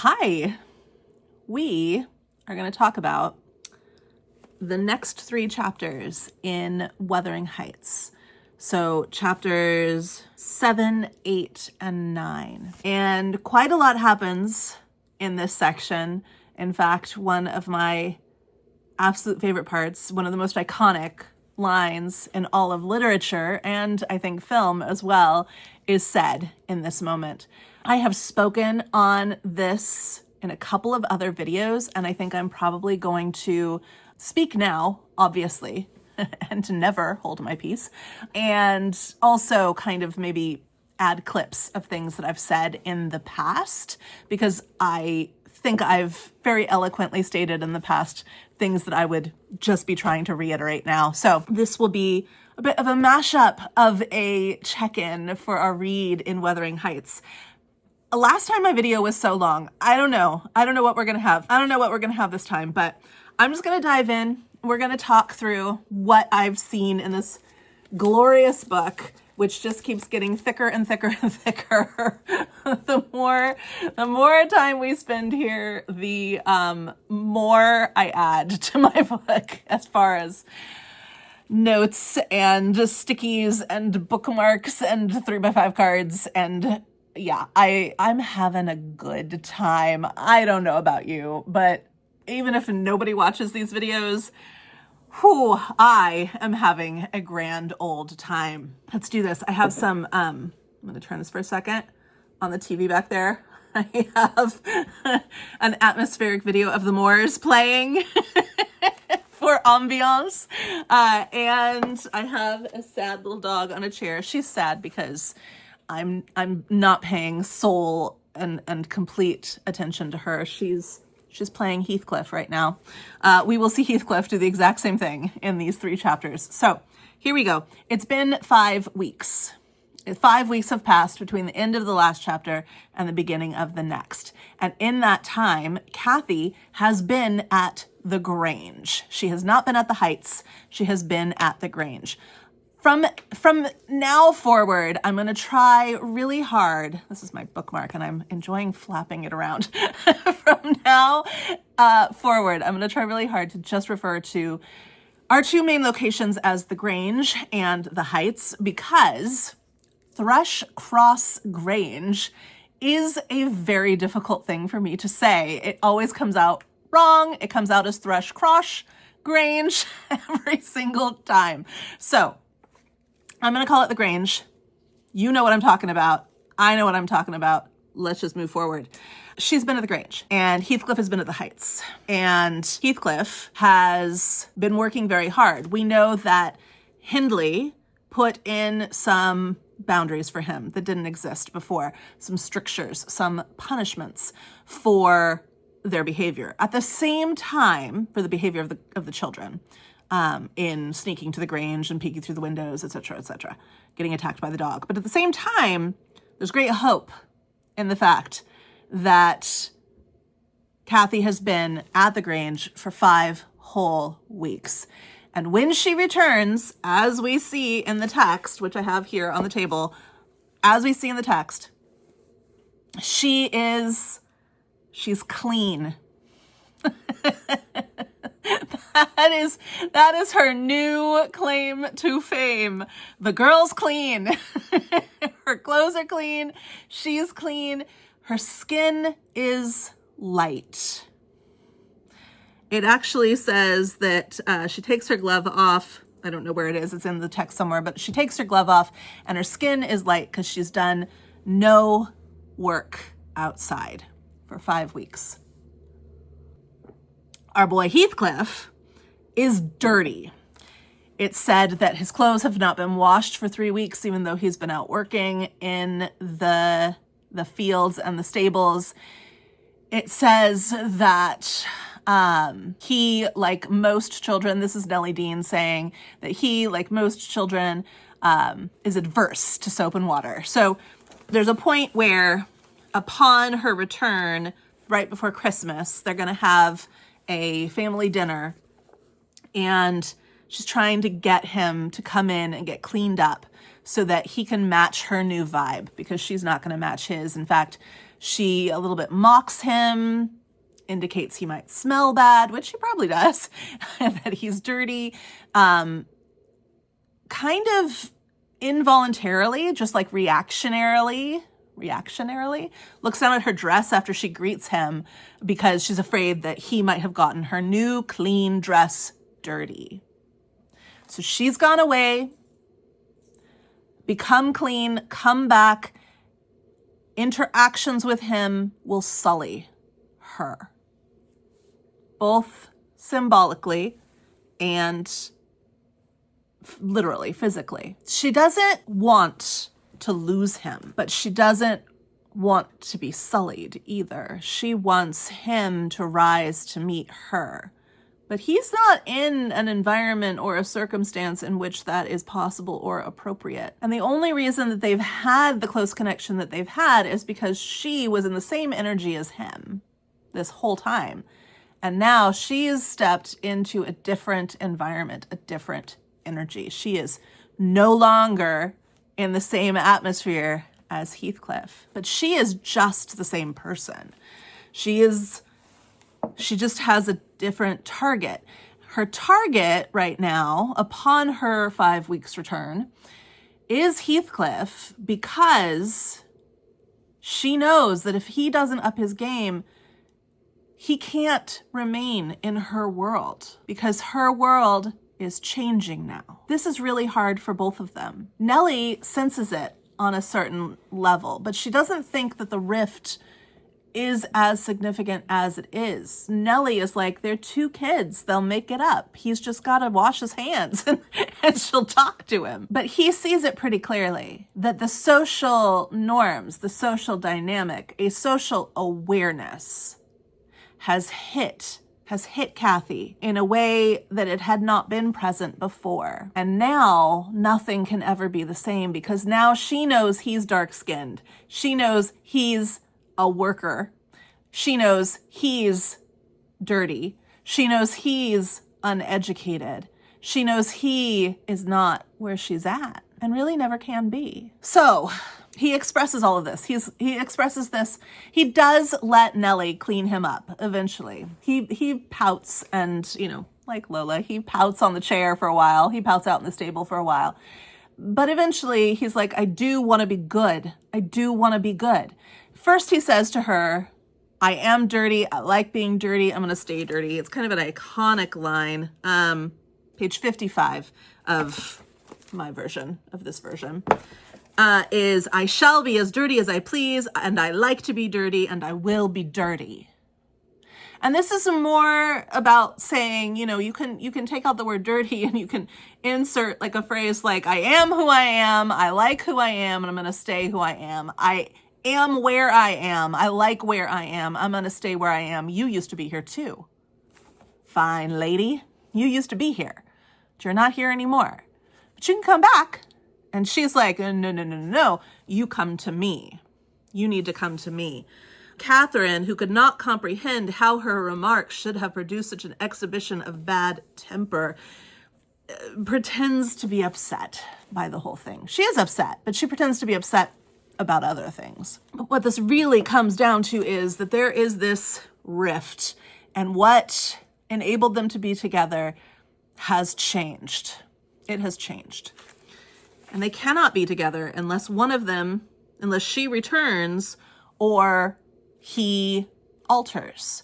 Hi, we are going to talk about the next 3 chapters in Wuthering Heights. So chapters 7, 8, and 9. And quite a lot happens in this section. In fact, one of my absolute favorite parts, one of the most iconic lines in all of literature, and I think film as well, is said in this moment. I have spoken on this in a couple of other videos, and I think I'm probably going to speak now, obviously, and to never hold my peace, and also kind of maybe add clips of things that I've said in the past, because I think I've very eloquently stated in the past things that I would just be trying to reiterate now. So this will be a bit of a mashup of a check-in for our read in Wuthering Heights. Last time my video was so long. I don't know what we're going to have. I don't know what we're going to have this time, but I'm just going to dive in. We're going to talk through what I've seen in this glorious book, which just keeps getting thicker and thicker and thicker. The more time we spend here, the more I add to my book as far as notes and stickies and bookmarks and 3x5 cards. And yeah, I'm having a good time. I don't know about you, but even if nobody watches these videos, I am having a grand old time. Let's do this. I have some, I'm going to turn this for a second. On the TV back there, I have an atmospheric video of the moors playing for ambiance. And I have a sad little dog on a chair. She's sad because I'm not paying sole and complete attention to her. She's playing Heathcliff right now. We will see Heathcliff do the exact same thing in these 3 chapters. So here we go. It's been 5 weeks. 5 weeks have passed between the end of the last chapter and the beginning of the next. And in that time, Kathy has been at the Grange. She has not been at the Heights. She has been at the Grange. From now forward, I'm going to try really hard. This is my bookmark, and I'm enjoying flapping it around. From now forward, I'm going to try really hard to just refer to our 2 main locations as the Grange and the Heights, because Thrush Cross Grange is a very difficult thing for me to say. It always comes out wrong. It comes out as Thrush Cross Grange every single time. So I'm going to call it the Grange. You know what I'm talking about. I know what I'm talking about. Let's just move forward. She's been at the Grange, and Heathcliff has been at the Heights. And Heathcliff has been working very hard. We know that Hindley put in some boundaries for him that didn't exist before, some strictures, some punishments for their behavior. At the same time, for the behavior of the children, in sneaking to the Grange and peeking through the windows, etc., getting attacked by the dog. But at the same time, there's great hope in the fact that Kathy has been at the Grange for 5 whole weeks. And when she returns, as we see in the text, which I have here on the table, as we see in the text, she's clean. That is her new claim to fame. The girl's clean. Her clothes are clean. She's clean. Her skin is light. It actually says that she takes her glove off. I don't know where it is. It's in the text somewhere, but she takes her glove off and her skin is light because she's done no work outside for 5 weeks. Our boy Heathcliff is dirty. It's said that his clothes have not been washed for 3 weeks, even though he's been out working in the fields and the stables. It says that he, like most children, this is Nellie Dean saying that he, like most children, is adverse to soap and water. So there's a point where upon her return, right before Christmas, they're going to have a family dinner, and she's trying to get him to come in and get cleaned up so that he can match her new vibe, because she's not going to match his. In fact, she a little bit mocks him, indicates he might smell bad, which he probably does, and that he's dirty, kind of involuntarily, just like reactionarily, looks down at her dress after she greets him because she's afraid that he might have gotten her new clean dress dirty. So she's gone away, become clean, come back. Interactions with him will sully her, both symbolically and literally, physically. She doesn't want to lose him, but she doesn't want to be sullied either. She wants him to rise to meet her. But he's not in an environment or a circumstance in which that is possible or appropriate. And the only reason that they've had the close connection that they've had is because she was in the same energy as him this whole time. And now she's stepped into a different environment, a different energy. She is no longer in the same atmosphere as Heathcliff, but she is just the same person. She just has a different target. Her target right now, upon her 5 weeks return, is Heathcliff, because she knows that if he doesn't up his game, he can't remain in her world, because her world is changing now. This is really hard for both of them. Nellie senses it on a certain level, but she doesn't think that the rift is as significant as it is. Nellie is like, they're two kids, they'll make it up. He's just got to wash his hands and she'll talk to him. But he sees it pretty clearly, that the social norms, the social dynamic, a social awareness has hit Kathy in a way that it had not been present before. And now nothing can ever be the same, because now she knows he's dark-skinned. She knows he's a worker. She knows he's dirty. She knows he's uneducated. She knows he is not where she's at and really never can be. So he expresses all of this. He expresses this. He does let Nellie clean him up eventually. He pouts and, like Lola, he pouts on the chair for a while. He pouts out in the stable for a while. But eventually he's like, I do want to be good. I do want to be good. First he says to her, I am dirty. I like being dirty. I'm going to stay dirty. It's kind of an iconic line. Page 55 of my version, of this version. Is I shall be as dirty as I please, and I like to be dirty, and I will be dirty. And this is more about saying, you can take out the word dirty and you can insert like a phrase like, I am who I am, I like who I am, and I'm going to stay who I am. I am where I am, I like where I am, I'm going to stay where I am. You used to be here too. Fine lady, you used to be here, but you're not here anymore. But you can come back. And she's like, no, you come to me. You need to come to me. Catherine, who could not comprehend how her remarks should have produced such an exhibition of bad temper, pretends to be upset by the whole thing. She is upset, but she pretends to be upset about other things. But what this really comes down to is that there is this rift, and what enabled them to be together has changed. It has changed. And they cannot be together unless she returns or he alters.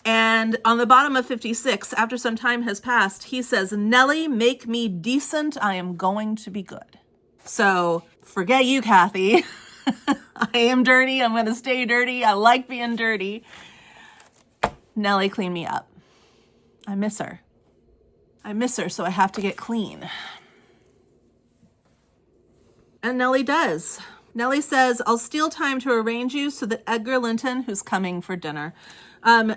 And on the bottom of 56, after some time has passed, he says, Nellie, make me decent. I am going to be good. So forget you, Kathy. I am dirty. I'm going to stay dirty. I like being dirty. Nellie, clean me up. I miss her. So I have to get clean. And Nellie does. Nellie says, I'll steal time to arrange you so that Edgar Linton, who's coming for dinner,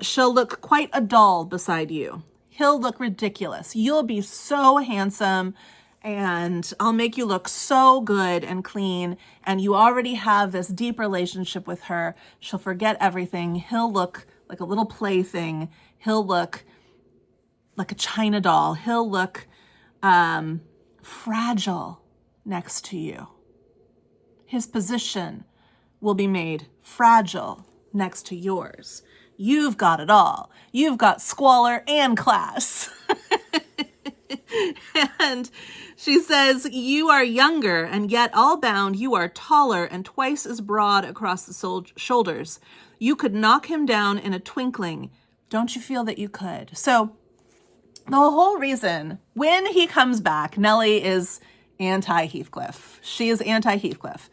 shall look quite a doll beside you. He'll look ridiculous. You'll be so handsome, and I'll make you look so good and clean, and you already have this deep relationship with her. She'll forget everything. He'll look like a little plaything. He'll look like a china doll. He'll look fragile. next to you. His position will be made fragile next to yours. You've got it all. You've got squalor and class. And she says, you are younger, and yet all bound you are taller and twice as broad across the shoulders. You could knock him down in a twinkling. Don't you feel that you could? So the whole reason when he comes back, Nellie is anti-Heathcliff. She is anti-Heathcliff.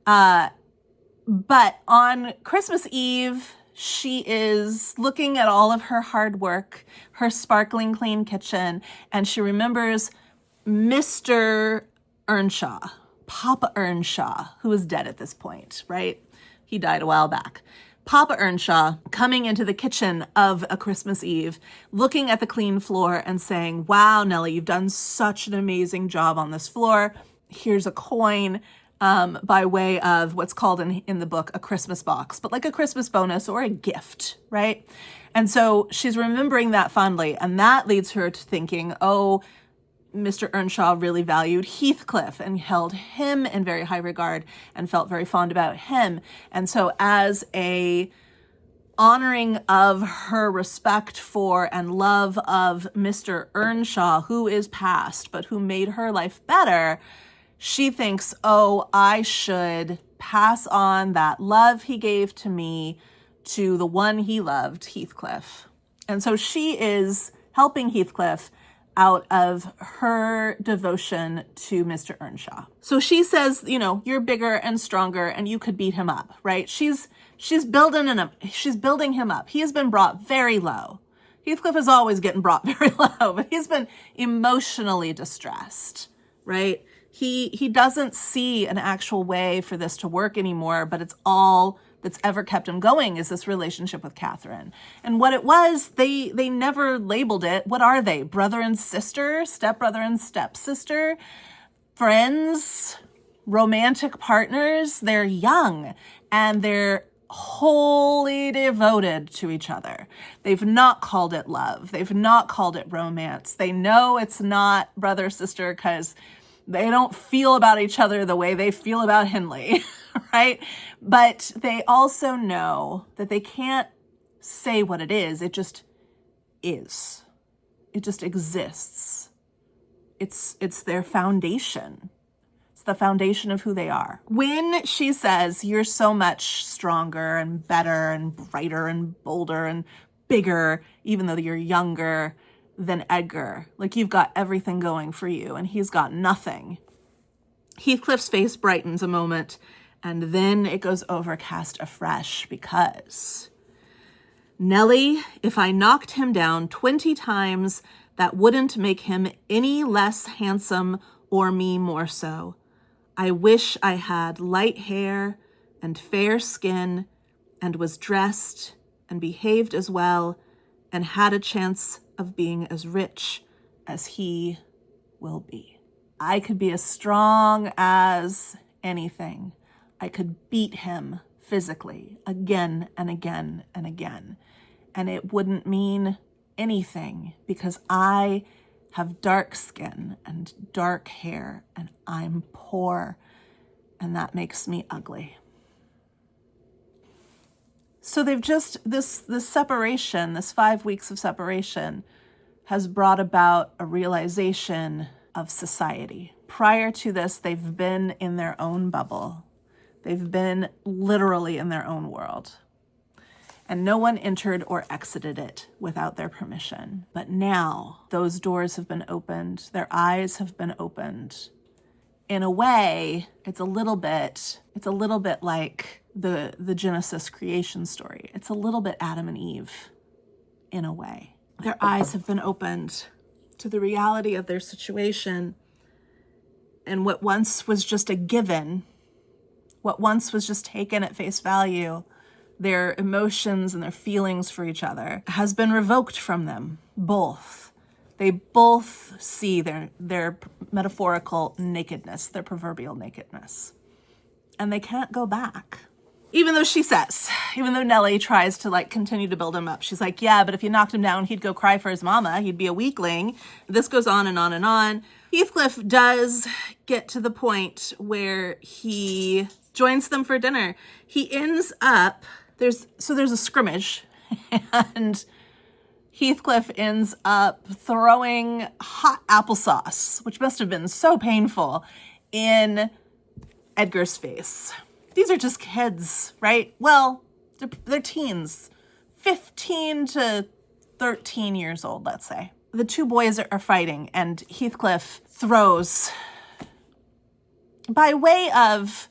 But on Christmas Eve, she is looking at all of her hard work, her sparkling clean kitchen, and she remembers Mr. Earnshaw, Papa Earnshaw, who is dead at this point, right? He died a while back. Papa Earnshaw coming into the kitchen of a Christmas Eve, looking at the clean floor and saying, wow, Nellie, you've done such an amazing job on this floor. Here's a coin. By way of what's called in the book a Christmas box, but like a Christmas bonus or a gift, right? And so she's remembering that fondly, and that leads her to thinking, oh, Mr. Earnshaw really valued Heathcliff and held him in very high regard and felt very fond about him. And so as a honoring of her respect for and love of Mr. Earnshaw, who is past, but who made her life better, she thinks, oh, I should pass on that love he gave to me to the one he loved, Heathcliff. And so she is helping Heathcliff out of her devotion to Mr. Earnshaw. So she says, you know, you're bigger and stronger and you could beat him up, right? She's building him up. He has been brought very low. Heathcliff is always getting brought very low, but he's been emotionally distressed, right? He doesn't see an actual way for this to work anymore, but it's all that's ever kept him going is this relationship with Catherine. And what it was, they never labeled it. What are they? Brother and sister, stepbrother and stepsister, friends, romantic partners. They're young and they're wholly devoted to each other. They've not called it love. They've not called it romance. They know it's not brother, sister, because they don't feel about each other the way they feel about Hindley, right? But they also know that they can't say what it is. It just is. It just exists. It's their foundation. It's the foundation of who they are. When she says, you're so much stronger and better and brighter and bolder and bigger, even though you're younger than Edgar, like you've got everything going for you and he's got nothing. Heathcliff's face brightens a moment and then it goes overcast afresh because, Nellie, if I knocked him down 20 times, that wouldn't make him any less handsome or me more so. I wish I had light hair and fair skin and was dressed and behaved as well and had a chance of being as rich as he will be. I could be as strong as anything. I could beat him physically again and again and again. And it wouldn't mean anything because I have dark skin and dark hair and I'm poor and that makes me ugly. So they've just, this separation, this 5 weeks of separation has brought about a realization of society. Prior to this, they've been in their own bubble. They've been literally in their own world. And no one entered or exited it without their permission. But now those doors have been opened. Their eyes have been opened. In a way, it's a little bit like the Genesis creation story. It's a little bit Adam and Eve in a way. Their eyes have been opened to the reality of their situation. And what once was just a given, what once was just taken at face value, their emotions and their feelings for each other, has been revoked from them, both. They both see their metaphorical nakedness, their proverbial nakedness. And they can't go back. Even though Nellie tries to like continue to build him up, she's like, yeah, but if you knocked him down, he'd go cry for his mama. He'd be a weakling. This goes on and on and on. Heathcliff does get to the point where he joins them for dinner. He ends up, there's a scrimmage and Heathcliff ends up throwing hot applesauce, which must have been so painful, in Edgar's face. These are just kids, right? Well, they're teens, 15 to 13 years old, let's say. The two boys are fighting, and Heathcliff throws, by way of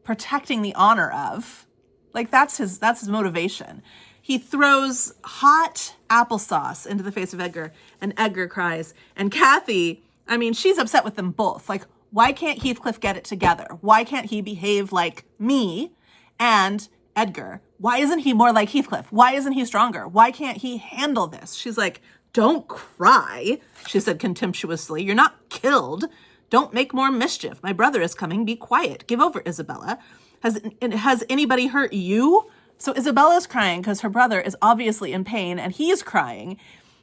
protecting the honor of, like that's his motivation. He throws hot applesauce into the face of Edgar, and Edgar cries. And Kathy, I mean, she's upset with them both. Like, why can't Heathcliff get it together? Why can't he behave like me and Edgar? Why isn't he more like Heathcliff? Why isn't he stronger? Why can't he handle this? She's like, don't cry, she said contemptuously. You're not killed. Don't make more mischief. My brother is coming. Be quiet. Give over, Isabella. Has anybody hurt you? So Isabella's crying because her brother is obviously in pain and he's crying.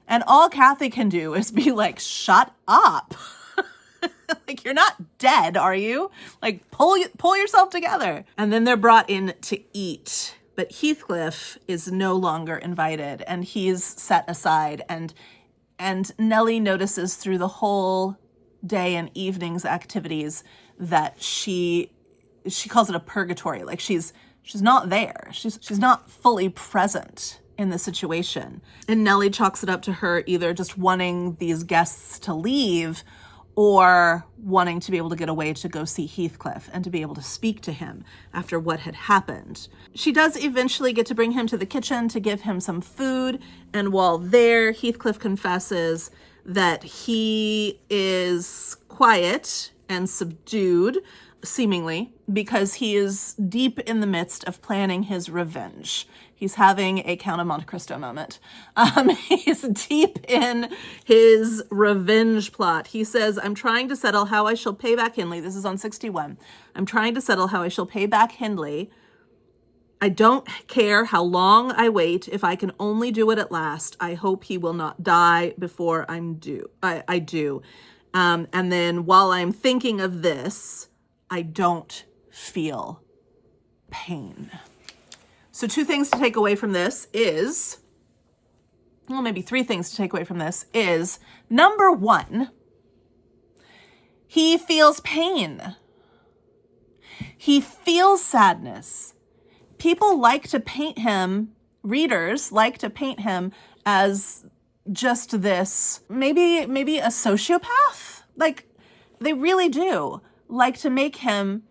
And all Kathy can do is be like, shut up. Like, you're not dead, are you? Like, pull yourself together. And then they're brought in to eat. But Heathcliff is no longer invited and he's set aside. And Nellie notices through the whole day and evening's activities that she calls it a purgatory. Like, she's not there. She's not fully present in the situation. And Nellie chalks it up to her either just wanting these guests to leave or wanting to be able to get away to go see Heathcliff and to be able to speak to him after what had happened. She does eventually get to bring him to the kitchen to give him some food. And while there, Heathcliff confesses that he is quiet and subdued, seemingly, because he is deep in the midst of planning his revenge. He's having a Count of Monte Cristo moment. He's deep in his revenge plot. He says, I'm trying to settle how I shall pay back Hindley. This is on 61. I'm trying to settle how I shall pay back Hindley. I don't care how long I wait. If I can only do it at last, I hope he will not die before I do. And then while I'm thinking of this, I don't feel pain. So 2 things to take away from this is, well, maybe 3 things to take away from this is, number 1, he feels pain. He feels sadness. People like to paint him, readers like to paint him as just this, maybe a sociopath. Like, they really do like to make him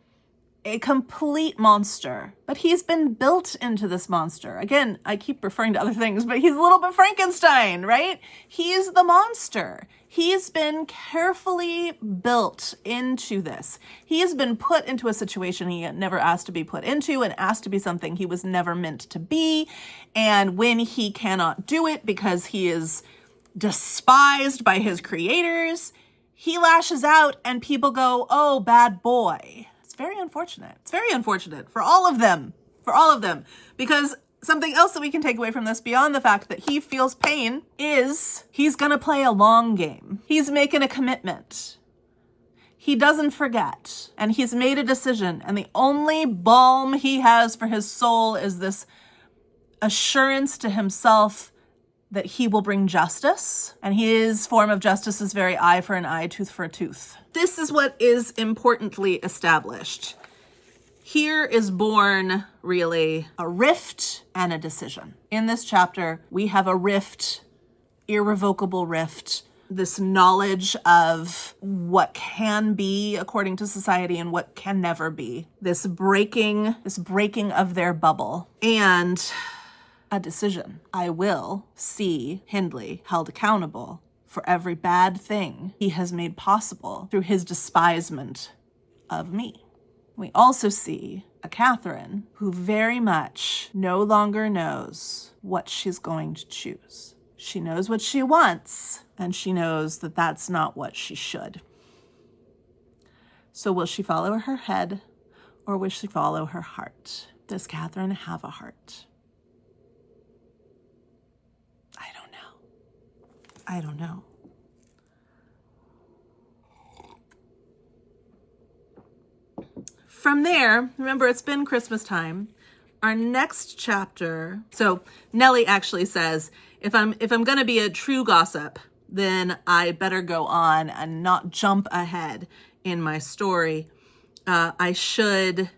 a complete monster, but he's been built into this monster. Again, I keep referring to other things, but he's a little bit Frankenstein, right? He's the monster. He's been carefully built into this. He has been put into a situation he never asked to be put into and asked to be something he was never meant to be. And when he cannot do it because he is despised by his creators, he lashes out and people go, oh, bad boy. It's very unfortunate. It's very unfortunate for all of them, because something else that we can take away from this beyond the fact that he feels pain is he's going to play a long game. He's making a commitment. He doesn't forget, and he's made a decision, and the only balm he has for his soul is this assurance to himself that he will bring justice, and his form of justice is very eye for an eye, tooth for a tooth. This is what is importantly established. Here is born, really, a rift and a decision. In this chapter, we have a rift, irrevocable rift, this knowledge of what can be according to society and what can never be, this breaking of their bubble, and a decision. I will see Hindley held accountable for every bad thing he has made possible through his despisement of me. We also see a Catherine who very much no longer knows what she's going to choose. She knows what she wants, and she knows that that's not what she should. So will she follow her head, or will she follow her heart? Does Catherine have a heart? I don't know. From there, remember, it's been Christmas time. Our next chapter, so Nellie actually says, if I'm going to be a true gossip, then I better go on and not jump ahead in my story. I should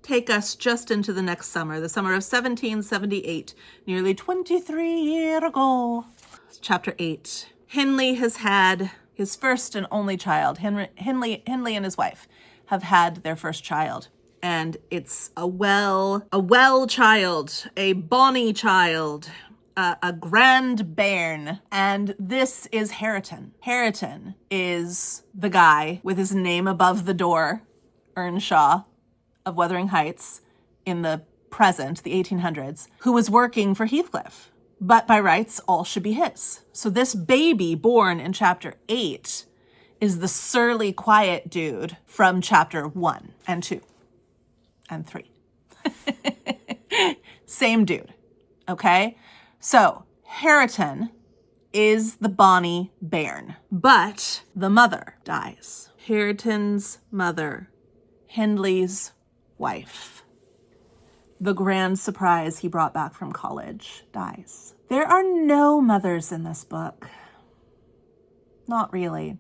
take us just into the next summer, the summer of 1778, nearly 23 years ago. Chapter 8. Hindley has had his first and only child. Hindley and his wife have had their first child. And it's a well child, a bonny child, a grand bairn. And this is Hareton. Hareton is the guy with his name above the door, Earnshaw of Wuthering Heights, in the present, the 1800s, who was working for Heathcliff. But by rights, all should be his. So this baby born in chapter 8 is the surly, quiet dude from chapter 1 and 2 and 3. Same dude, okay? So Hareton is the bonny bairn, but the mother dies. Hareton's mother, Hindley's wife, the grand surprise he brought back from college, dies. There are no mothers in this book. Not really.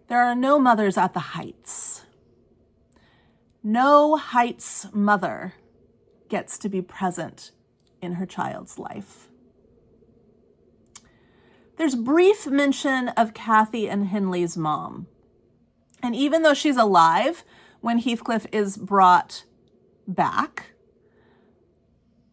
There are no mothers at the Heights. No Heights mother gets to be present in her child's life. There's brief mention of Cathy and Hindley's mom. And even though she's alive when Heathcliff is brought back,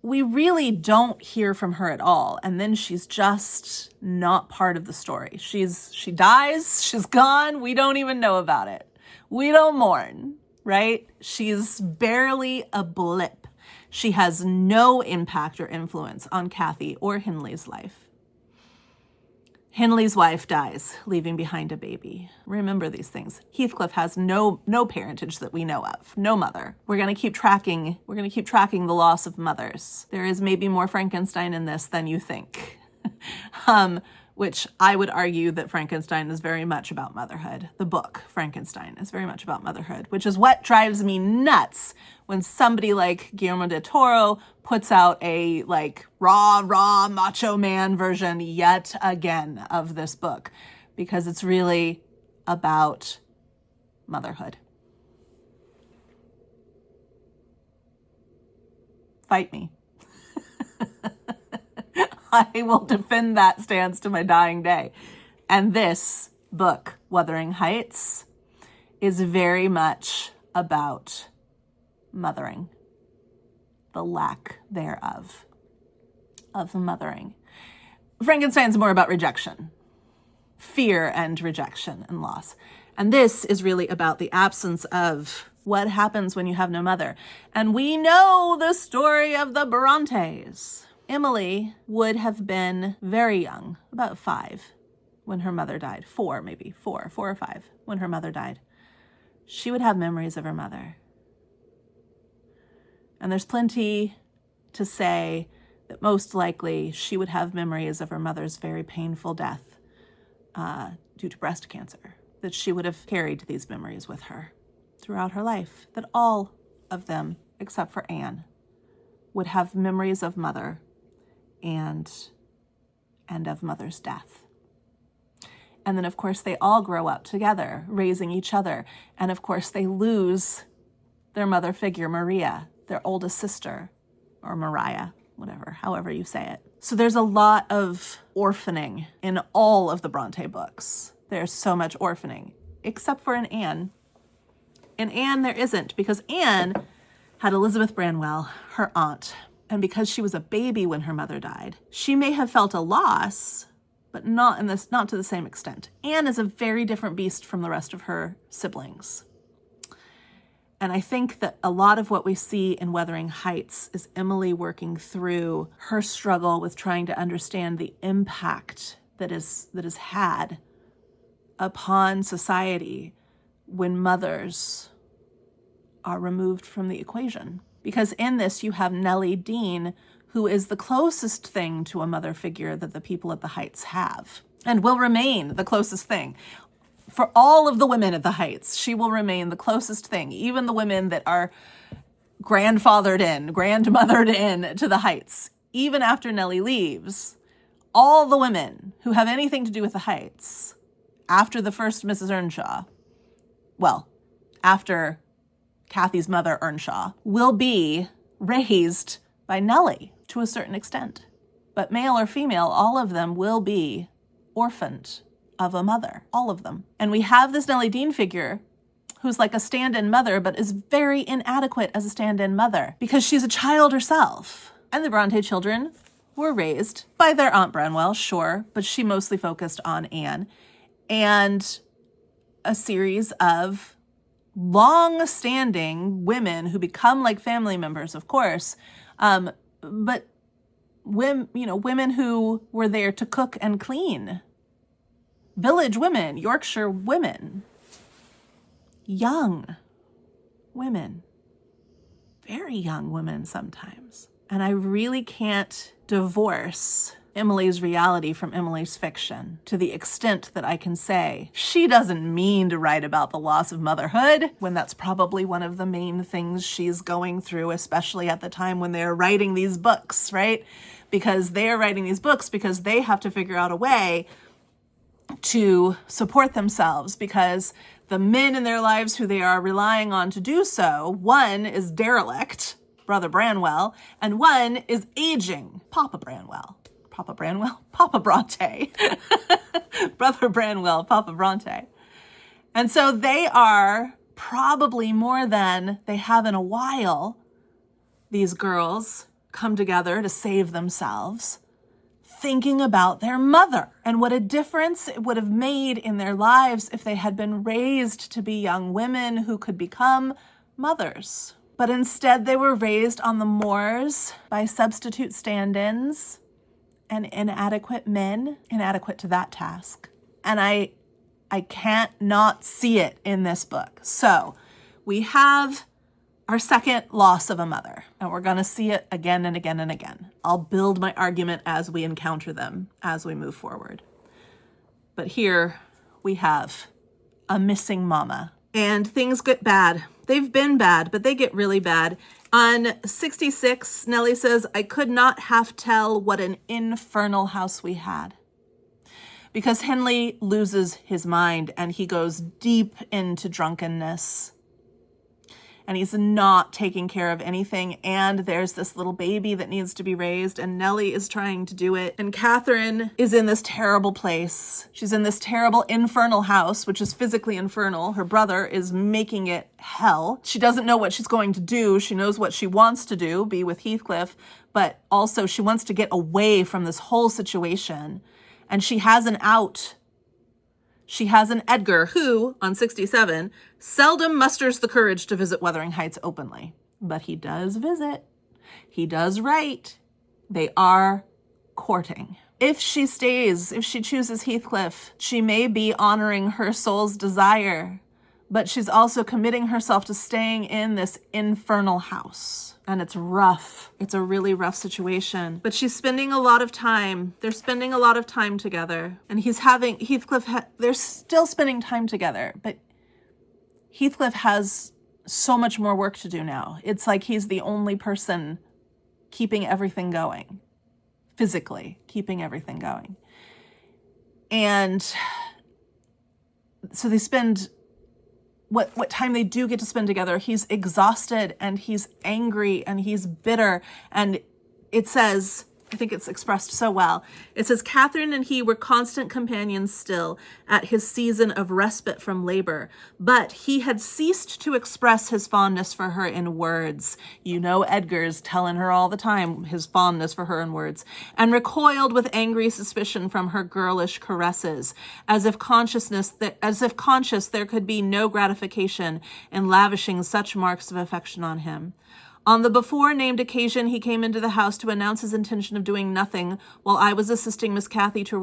we really don't hear from her at all. And then she's just not part of the story. She dies, she's gone, we don't even know about it. We don't mourn, right? She's barely a blip. She has no impact or influence on Cathy or Hindley's life. Hindley's wife dies, leaving behind a baby. Remember these things. Heathcliff has no parentage that we know of, no mother. We're going to keep tracking the loss of mothers. There is maybe more Frankenstein in this than you think. Which I would argue that Frankenstein is very much about motherhood. The book, Frankenstein, is very much about motherhood, which is what drives me nuts when somebody like Guillermo del Toro puts out a raw macho man version yet again of this book, because it's really about motherhood. Fight me. I will defend that stance to my dying day. And this book, Wuthering Heights, is very much about mothering, the lack thereof of mothering. Frankenstein's more about rejection, fear and rejection and loss. And this is really about the absence of what happens when you have no mother. And we know the story of the Brontes. Emily would have been very young, about 5, when her mother died. 4 or 5, when her mother died. She would have memories of her mother. And there's plenty to say that most likely she would have memories of her mother's very painful death due to breast cancer, that she would have carried these memories with her throughout her life, that all of them, except for Anne, would have memories of mother and of mother's death. And then, of course, they all grow up together, raising each other. And, of course, they lose their mother figure, Maria, their oldest sister, or Mariah, however you say it. So there's a lot of orphaning in all of the Bronte books. There's so much orphaning, except for in Anne. In Anne, there isn't, because Anne had Elizabeth Branwell, her aunt. And because she was a baby when her mother died, she may have felt a loss, but not to the same extent. Anne is a very different beast from the rest of her siblings. And I think that a lot of what we see in Wuthering Heights is Emily working through her struggle with trying to understand the impact that is had upon society when mothers are removed from the equation. Because in this you have Nellie Dean, who is the closest thing to a mother figure that the people at the Heights have, and will remain the closest thing. For all of the women at the Heights, she will remain the closest thing, even the women that are grandmothered in to the Heights. Even after Nellie leaves, all the women who have anything to do with the Heights, after the first Mrs. Earnshaw, well, after Kathy's mother, Earnshaw, will be raised by Nellie to a certain extent. But male or female, all of them will be orphaned of a mother, all of them. And we have this Nellie Dean figure who's like a stand-in mother, but is very inadequate as a stand-in mother because she's a child herself. And the Bronte children were raised by their Aunt Branwell, sure, but she mostly focused on Anne, and a series of long-standing women who become like family members, of course, but women who were there to cook and clean. Village women, Yorkshire women, young women, very young women sometimes. And I really can't divorce Emily's reality from Emily's fiction to the extent that I can say she doesn't mean to write about the loss of motherhood when that's probably one of the main things she's going through, especially at the time when they're writing these books, right? Because they're writing these books because they have to figure out a way to support themselves, because the men in their lives who they are relying on to do so, one is derelict, Brother Branwell, and one is aging, Papa Branwell. Papa Bronte. Brother Branwell, Papa Bronte. And so they are probably more than they have in a while, these girls come together to save themselves, thinking about their mother and what a difference it would have made in their lives if they had been raised to be young women who could become mothers. But instead they were raised on the moors by substitute stand-ins and inadequate men, inadequate to that task. And I can't not see it in this book. So we have our second loss of a mother, and we're going to see it again and again and again. I'll build my argument as we encounter them, as we move forward. But here we have a missing mama, and things get bad. They've been bad, but they get really bad. On 66, Nellie says, I could not half tell what an infernal house we had. Because Henley loses his mind and he goes deep into drunkenness. And he's not taking care of anything. And there's this little baby that needs to be raised. And Nellie is trying to do it. And Catherine is in this terrible place. She's in this terrible infernal house, which is physically infernal. Her brother is making it hell. She doesn't know what she's going to do. She knows what she wants to do, be with Heathcliff. But also she wants to get away from this whole situation. And she has an out. She has an Edgar who, on 67, seldom musters the courage to visit Wuthering Heights openly. But he does visit. He does write. They are courting. If she stays, if she chooses Heathcliff, she may be honoring her soul's desire, but she's also committing herself to staying in this infernal house. And it's rough. It's a really rough situation. But she's spending a lot of time. They're spending a lot of time together. And they're still spending time together. But Heathcliff has so much more work to do now. It's like he's the only person keeping everything going. Physically keeping everything going. And so they spend what time they do get to spend together, he's exhausted and he's angry and he's bitter. And it says, I think it's expressed so well. It says, Catherine and he were constant companions still at his season of respite from labor, but he had ceased to express his fondness for her in words. You know, Edgar's telling her all the time his fondness for her in words, and recoiled with angry suspicion from her girlish caresses, as if conscious there could be no gratification in lavishing such marks of affection on him. On the before-named occasion, he came into the house to announce his intention of doing nothing while I was assisting Miss Cathy to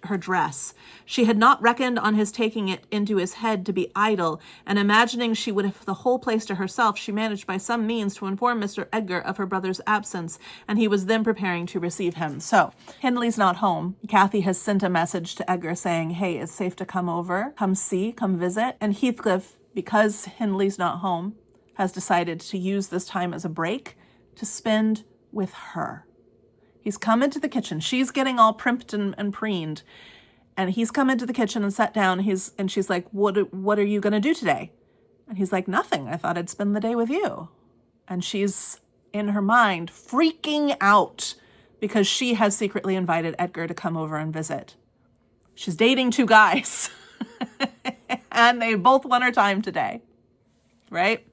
her dress. She had not reckoned on his taking it into his head to be idle, and imagining she would have the whole place to herself, she managed by some means to inform Mr. Edgar of her brother's absence, and he was then preparing to receive him. So, Hindley's not home. Kathy has sent a message to Edgar saying, hey, it's safe to come over, come see, come visit. And Heathcliff, because Hindley's not home, has decided to use this time as a break to spend with her. He's come into the kitchen. She's getting all primped and preened. And he's come into the kitchen and sat down. And she's like, what are you going to do today? And he's like, nothing. I thought I'd spend the day with you. And she's, in her mind, freaking out because she has secretly invited Edgar to come over and visit. She's dating 2 guys. And they both want her time today. Right?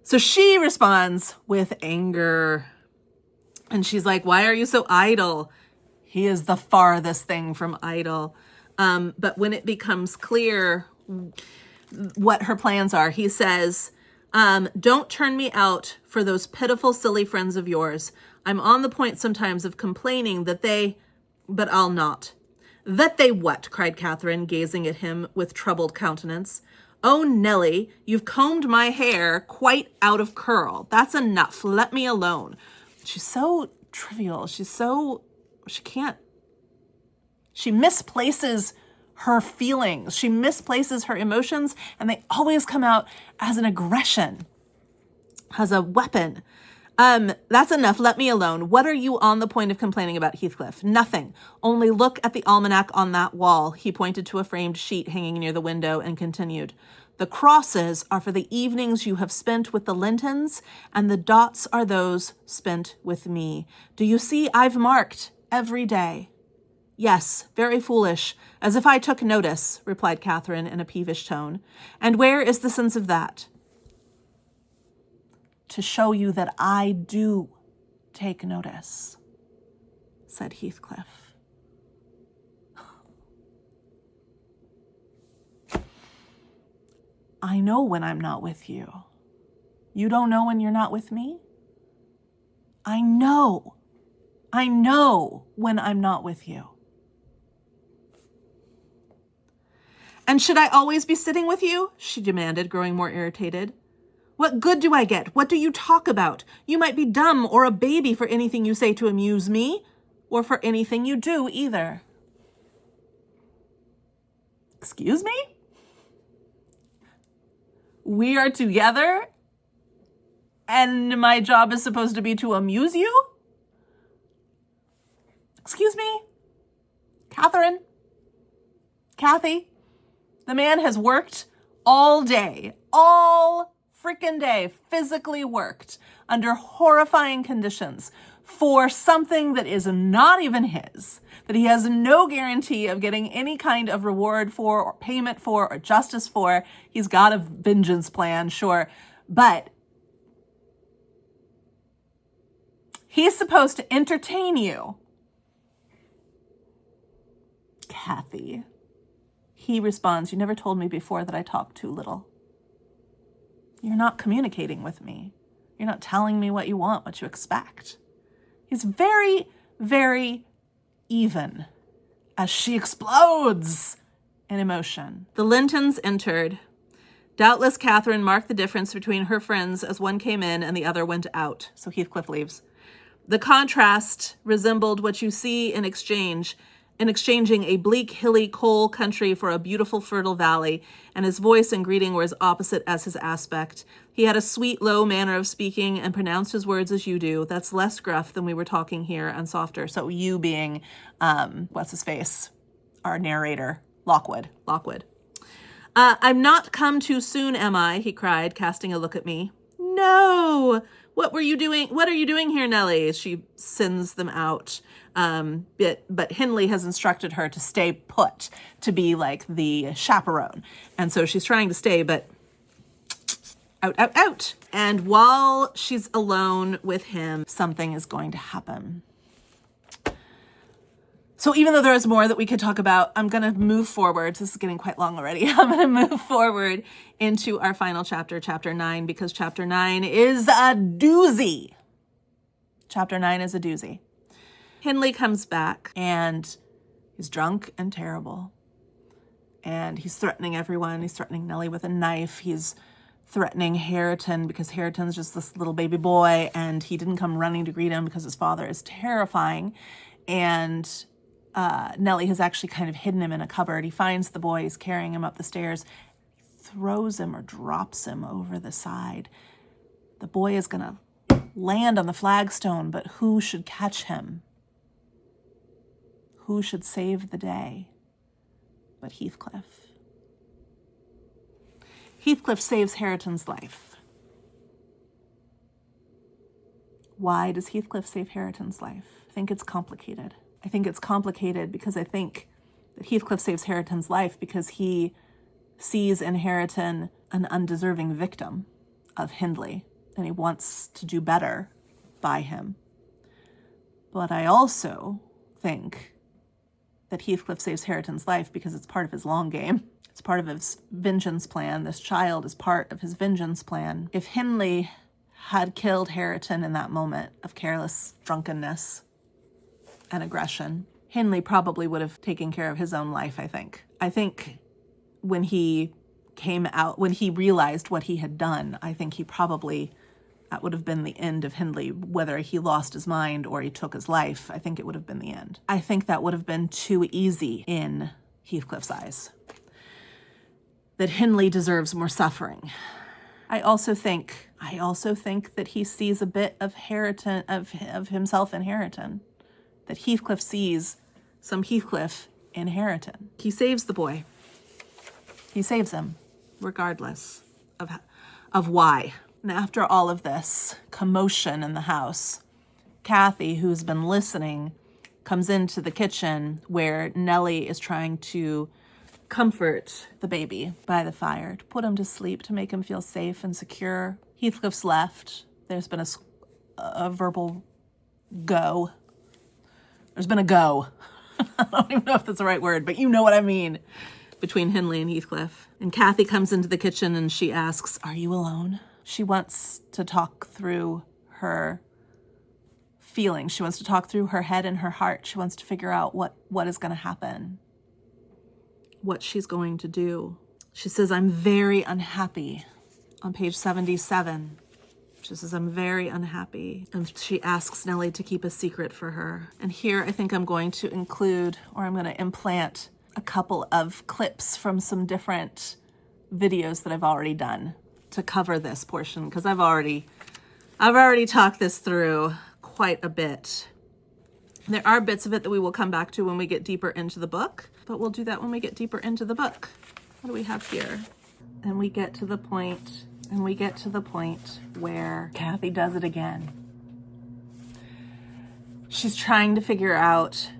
So she responds with anger. And she's like, why are you so idle? He is the farthest thing from idle. But when it becomes clear what her plans are, he says, don't turn me out for those pitiful, silly friends of yours. I'm on the point sometimes of complaining but I'll not. That they what? Cried Catherine, gazing at him with troubled countenance. Oh, Nellie, you've combed my hair quite out of curl. That's enough. Let me alone. She's so trivial. She misplaces her feelings. She misplaces her emotions, and they always come out as an aggression, as a weapon. That's enough. Let me alone. What are you on the point of complaining about, Heathcliff? Nothing. Only look at the almanac on that wall. He pointed to a framed sheet hanging near the window and continued. The crosses are for the evenings you have spent with the Lintons, and the dots are those spent with me. Do you see I've marked every day? Yes, very foolish, as if I took notice, replied Catherine in a peevish tone. And where is the sense of that? To show you that I do take notice, said Heathcliff. I know when I'm not with you. You don't know when you're not with me? I know when I'm not with you. And should I always be sitting with you? She demanded, growing more irritated. What good do I get? What do you talk about? You might be dumb or a baby for anything you say to amuse me, or for anything you do either. Excuse me? We are together, and my job is supposed to be to amuse you? Excuse me? Catherine? Kathy? The man has worked all day, all freaking day, physically worked under horrifying conditions for something that is not even his, that he has no guarantee of getting any kind of reward for or payment for or justice for. He's got a vengeance plan, sure, but he's supposed to entertain you. Kathy. He responds, you never told me before that I talk too little. You're not communicating with me. You're not telling me what you want, what you expect. He's very, very even as she explodes in emotion. The Lintons entered. Doubtless Catherine marked the difference between her friends as one came in and the other went out. So Heathcliff leaves. The contrast resembled what you see in exchanging a bleak, hilly coal country for a beautiful, fertile valley, and his voice and greeting were as opposite as his aspect. He had a sweet, low manner of speaking and pronounced his words as you do. That's less gruff than we were talking here and softer. So you being, what's his face? Our narrator, Lockwood. I'm not come too soon, am I? He cried, casting a look at me. No! What are you doing here, Nellie? She sends them out. But Hindley has instructed her to stay put, to be like the chaperone. And so she's trying to stay, but out. And while she's alone with him, something is going to happen. So even though there is more that we could talk about, I'm going to move forward. This is getting quite long already. I'm going to move forward into our final chapter, chapter 9, because chapter 9 is a doozy. Chapter 9 is a doozy. Hindley comes back and He's drunk and terrible. And he's threatening everyone. He's threatening Nellie with a knife. He's threatening Hareton because Hareton's just this little baby boy and he didn't come running to greet him because his father is terrifying. And Nellie has actually kind of hidden him in a cupboard. He finds the boy, he's carrying him up the stairs, he throws him or drops him over the side. The boy is gonna land on the flagstone, but who should catch him? Who should save the day but Heathcliff? Heathcliff saves Hareton's life. Why does Heathcliff save Hareton's life? I think it's complicated. I think it's complicated because I think that Heathcliff saves Hareton's life because he sees in Hareton an undeserving victim of Hindley, and he wants to do better by him. But I also think that Heathcliff saves Hareton's life because it's part of his long game. It's part of his vengeance plan. This child is part of his vengeance plan. If Hindley had killed Hareton in that moment of careless drunkenness and aggression, Hindley probably would have taken care of his own life, I think. I think when he came out, when he realized what he had done, I think that would have been the end of Hindley, whether he lost his mind or he took his life. I think it would have been the end. I think that would have been too easy in Heathcliff's eyes. That Hindley deserves more suffering. I also think that he sees a bit of Hareton, of himself in Hareton. That Heathcliff sees some Heathcliff in Hareton. He saves the boy. He saves him, regardless of why. And after all of this commotion in the house, Kathy, who's been listening, comes into the kitchen where Nellie is trying to comfort the baby by the fire, to put him to sleep, to make him feel safe and secure. Heathcliff's left. There's been a verbal go. There's been a go. I don't even know if that's the right word, but you know what I mean, between Hindley and Heathcliff. And Kathy comes into the kitchen and she asks, "Are you alone?" She wants to talk through her feelings. She wants to talk through her head and her heart. She wants to figure out what is going to happen, what she's going to do. She says, "I'm very unhappy." On page 77, she says, "I'm very unhappy." And she asks Nellie to keep a secret for her. And here I think I'm going to include, or I'm going to implant a couple of clips from some different videos that I've already done to cover this portion, because I've already talked this through quite a bit. There are bits of it that we will come back to when we get deeper into the book, but we'll do that when we get deeper into the book. What do we have here? And we get to the point where Kathy does it again. She's trying to figure out,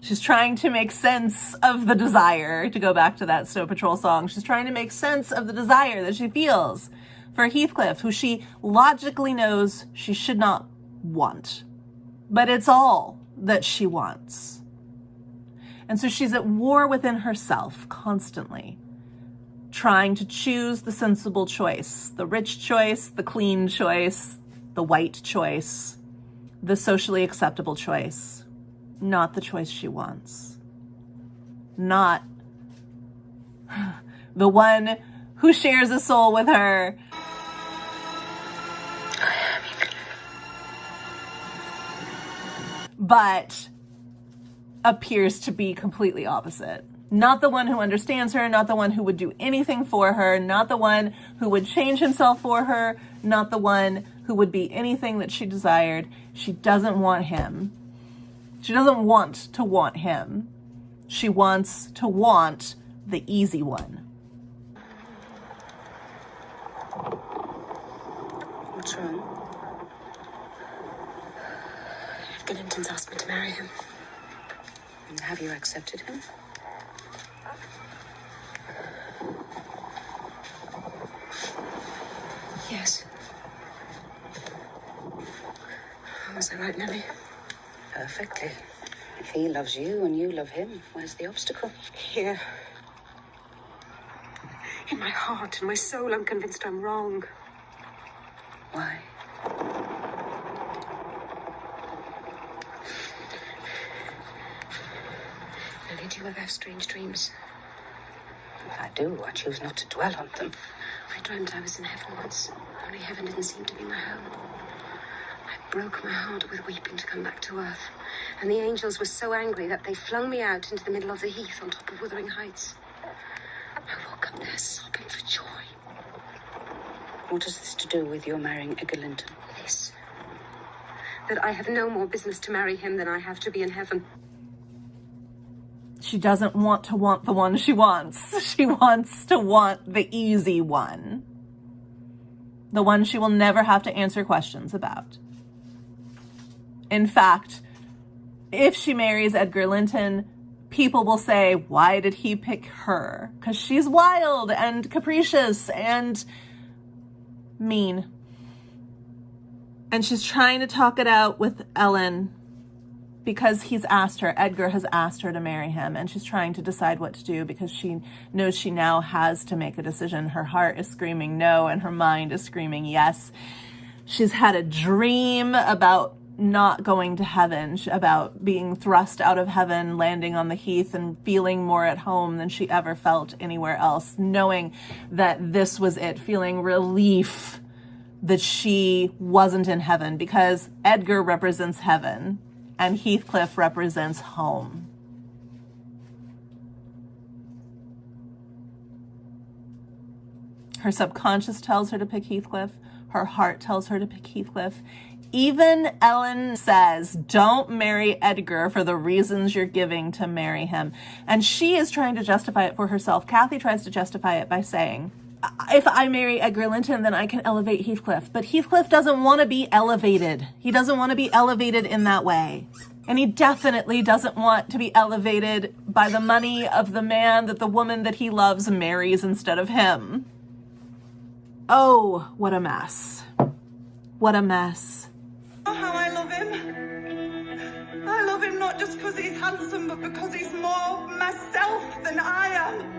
she's trying to make sense of the desire, to go back to that Snow Patrol song. She's trying to make sense of the desire that she feels for Heathcliff, who she logically knows she should not want. But it's all that she wants. And so she's at war within herself constantly, trying to choose the sensible choice, the rich choice, the clean choice, the white choice, the socially acceptable choice, not the choice she wants. Not the one who shares a soul with her. But appears to be completely opposite. Not the one who understands her, not the one who would do anything for her, not the one who would change himself for her, not the one who would be anything that she desired. She doesn't want him. She doesn't want to want him. She wants to want the easy one. What's wrong? Gillington's asked me to marry him. And have you accepted him? Yes. Was that right, Nellie? Perfectly. If he loves you and you love him, where's the obstacle? Here. In my heart and my soul, I'm convinced I'm wrong. Why? Nellie, do you ever have strange dreams? If I do, I choose not to dwell on them. I dreamt I was in heaven once, only heaven didn't seem to be my home. I broke my heart with weeping to come back to earth, and the angels were so angry that they flung me out into the middle of the heath on top of Wuthering Heights. I woke up there sobbing for joy. What has this to do with your marrying Edgar Linton? This. That I have no more business to marry him than I have to be in heaven. She doesn't want the one she wants. She wants to want the easy one. The one she will never have to answer questions about. In fact, if she marries Edgar Linton, people will say, why did he pick her? Because she's wild and capricious and mean. And she's trying to talk it out with Ellen because Edgar has asked her to marry him, and she's trying to decide what to do because she knows she now has to make a decision. Her heart is screaming no, and her mind is screaming yes. She's had a dream about not going to heaven, about being thrust out of heaven, landing on the heath, and feeling more at home than she ever felt anywhere else, knowing that this was it, feeling relief that she wasn't in heaven, because Edgar represents heaven and Heathcliff represents home. Her subconscious tells her to pick Heathcliff. Her heart tells her to pick Heathcliff. Even Ellen says, don't marry Edgar for the reasons you're giving to marry him. And she is trying to justify it for herself. Kathy tries to justify it by saying, if I marry Edgar Linton, then I can elevate Heathcliff. But Heathcliff doesn't want to be elevated. He doesn't want to be elevated in that way. And he definitely doesn't want to be elevated by the money of the man that the woman that he loves marries instead of him. Oh, what a mess. What a mess. Oh, how I love him. I love him not just because he's handsome, but because he's more myself than I am.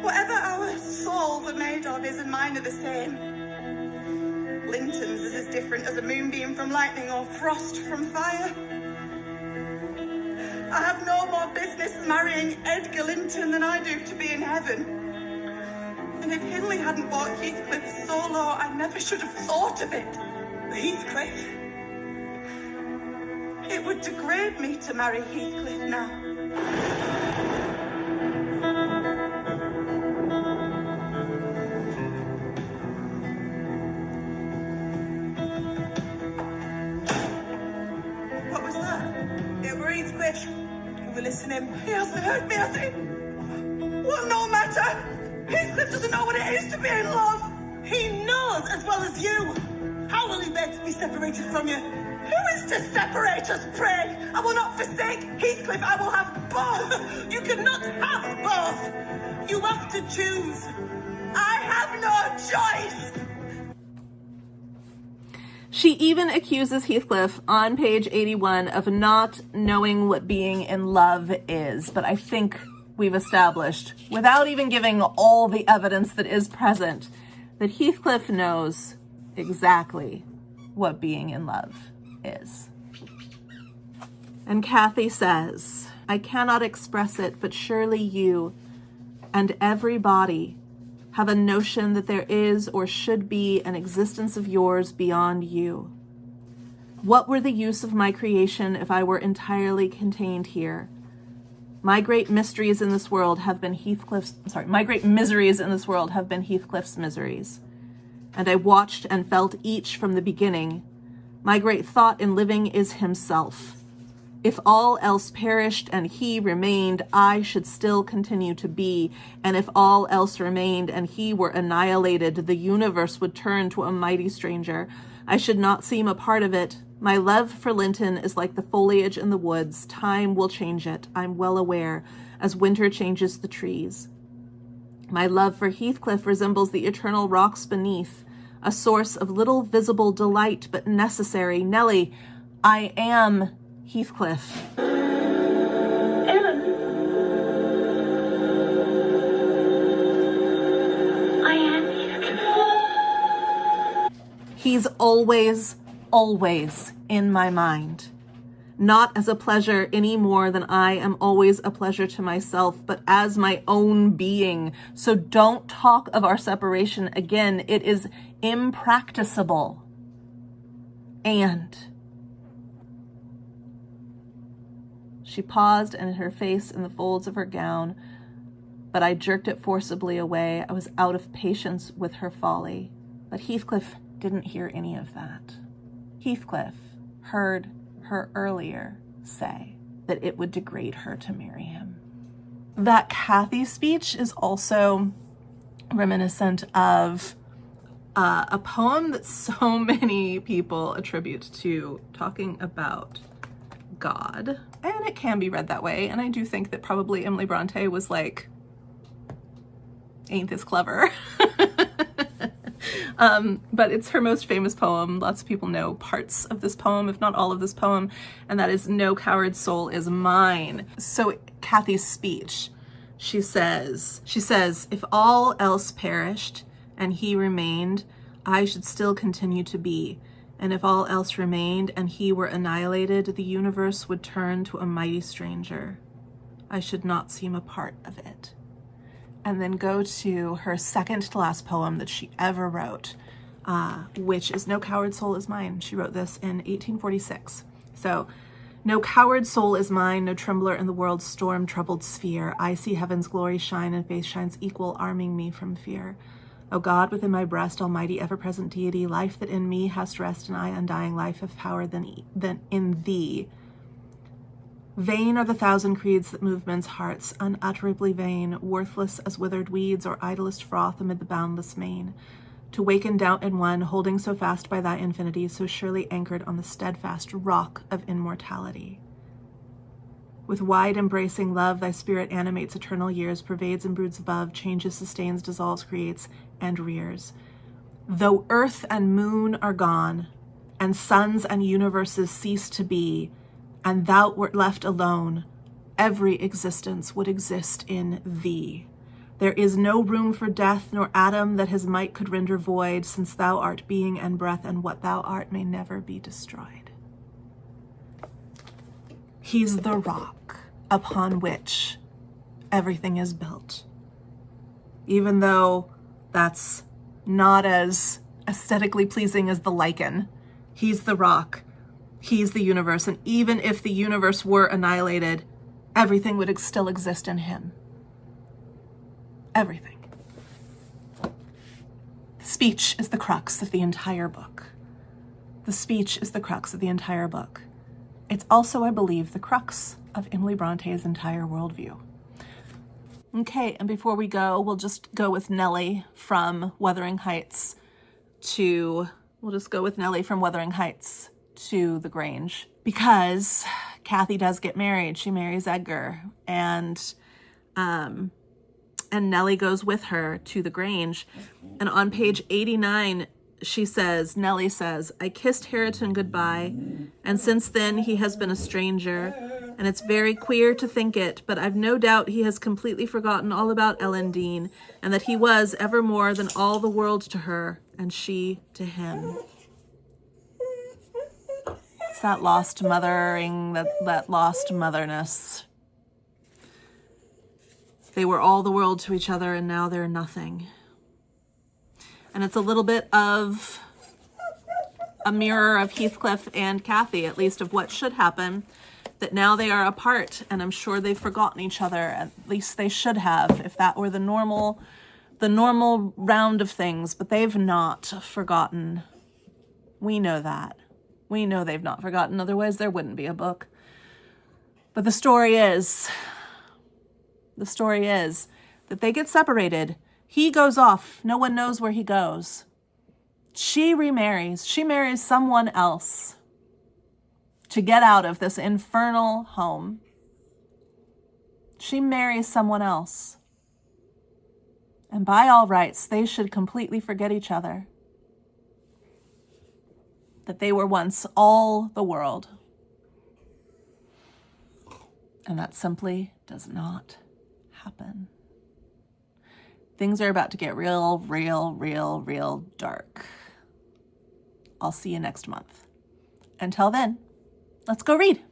Whatever our souls are made of, his and mine are the same. Linton's is as different as a moonbeam from lightning or frost from fire. I have no more business marrying Edgar Linton than I do to be in heaven. And if Hindley hadn't bought Heathcliff so low, I never should have thought of it. Heathcliff? It would degrade me to marry Heathcliff now. What was that? It were Heathcliff. You were listening. He hasn't heard me, has he? Well, no matter. Heathcliff doesn't know what it is to be in love. He knows as well as you. How will he bear to be separated from you? Who is to separate us, pray? I will not forsake Heathcliff. I will have both. You cannot have both. You have to choose. I have no choice. She even accuses Heathcliff on page 81 of not knowing what being in love is. But I think we've established, without even giving all the evidence that is present, that Heathcliff knows exactly what being in love is. And Kathy says, I cannot express it, but surely you and everybody have a notion that there is or should be an existence of yours beyond you. What were the use of my creation if I were entirely contained here? My great mysteries in this world have been my great miseries in this world have been Heathcliff's miseries. And I watched and felt each from the beginning. My great thought in living is himself. If all else perished and he remained, I should still continue to be. And if all else remained and he were annihilated, the universe would turn to a mighty stranger. I should not seem a part of it. My love for Linton is like the foliage in the woods. Time will change it, I'm well aware, as winter changes the trees. My love for Heathcliff resembles the eternal rocks beneath, a source of little visible delight, but necessary. Nellie, I am Heathcliff. Ellen. I am Heathcliff. He's always in my mind. not as a pleasure any more than I am always a pleasure to myself, but as my own being. So don't talk of our separation again. It is impracticable. And she paused and hid her face in the folds of her gown, but I jerked it forcibly away. I was out of patience with her folly. But Heathcliff didn't hear any of that. Heathcliff heard her earlier say that it would degrade her to marry him. That Cathy speech is also reminiscent of a poem that so many people attribute to talking about God. And it can be read that way. And I do think that probably Emily Bronte was like, ain't this clever? But it's her most famous poem. Lots of people know parts of this poem, if not all of this poem, and that is "No Coward Soul Is Mine." So Cathy's speech, she says, if all else perished and he remained, I should still continue to be. And if all else remained and he were annihilated, the universe would turn to a mighty stranger. I should not seem a part of it. And then go to her second to last poem that she ever wrote, which is "No Coward Soul Is Mine." She wrote this in 1846. So, no coward soul is mine, no trembler in the world's storm-troubled sphere. I see heaven's glory shine, and faith shines equal, arming me from fear. O God, within my breast, almighty, ever-present deity, life that in me hast rest, and I, undying life of power than in thee. Vain are the thousand creeds that move men's hearts, unutterably vain, worthless as withered weeds or idlest froth amid the boundless main. To waken doubt in one, holding so fast by thy infinity, so surely anchored on the steadfast rock of immortality. With wide embracing love, thy spirit animates eternal years, pervades and broods above, changes, sustains, dissolves, creates, and rears. Though earth and moon are gone, and suns and universes cease to be, and thou wert left alone, every existence would exist in thee. There is no room for death, nor atom that his might could render void, since thou art being and breath, and what thou art may never be destroyed. He's the rock upon which everything is built. Even though that's not as aesthetically pleasing as the lichen, he's the rock, he's the universe, and even if the universe were annihilated, everything would still exist in him. Everything. The speech is the crux of the entire book. The speech is the crux of the entire book. It's also, I believe, the crux of Emily Bronte's entire worldview. Okay, and before we go, we'll just go with Nellie from Wuthering Heights to the Grange, because Cathy does get married. She marries Edgar, and Nellie goes with her to the Grange. And on page 89, Nellie says, I kissed Hareton goodbye, and since then he has been a stranger, and it's very queer to think it, but I've no doubt he has completely forgotten all about Ellen Dean, and that he was ever more than all the world to her, and she to him. It's that lost mothering, that lost motherness. They were all the world to each other, and now they're nothing. And it's a little bit of a mirror of Heathcliff and Cathy, at least of what should happen, that now they are apart, and I'm sure they've forgotten each other. At least they should have, if that were the normal round of things, but they've not forgotten. We know that. We know they've not forgotten, otherwise there wouldn't be a book. But the story is that they get separated. He goes off. No one knows where he goes. She remarries. She marries someone else to get out of this infernal home. She marries someone else. And by all rights, they should completely forget each other. That they were once all the world. And that simply does not happen. Things are about to get real dark. I'll see you next month. Until then, let's go read.